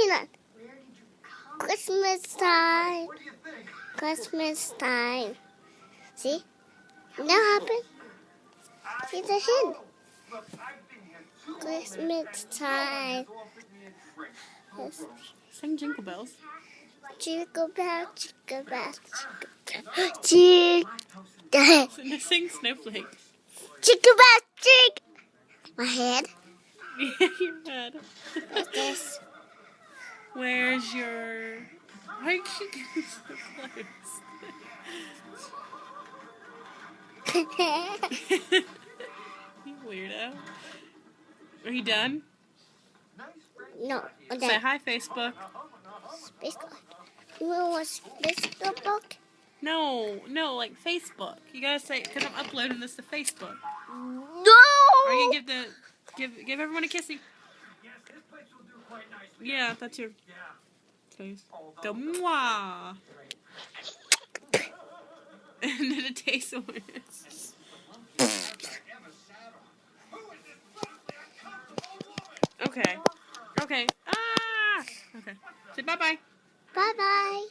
peanut. Christmas time. Christmas time. See? That happened. See the hint. Christmas time. Yes. Sing Jingle Bells. Jingle bell, jingle bell, jingle bell. Sing Snowflake. Jingle bell, jingle. My head. Your head. Like this. Where's your... Why are you getting so close? You weirdo. Are you done? No. Say hi, Facebook. Space God. You want to watch Facebook? No, like Facebook. You gotta say, because I'm uploading this to Facebook. No! Are you gonna give everyone a kissy? Yeah, that's your face. Go mwah. And then it tastes weird. Okay. Okay. Ah! Okay. Say bye-bye. Bye-bye.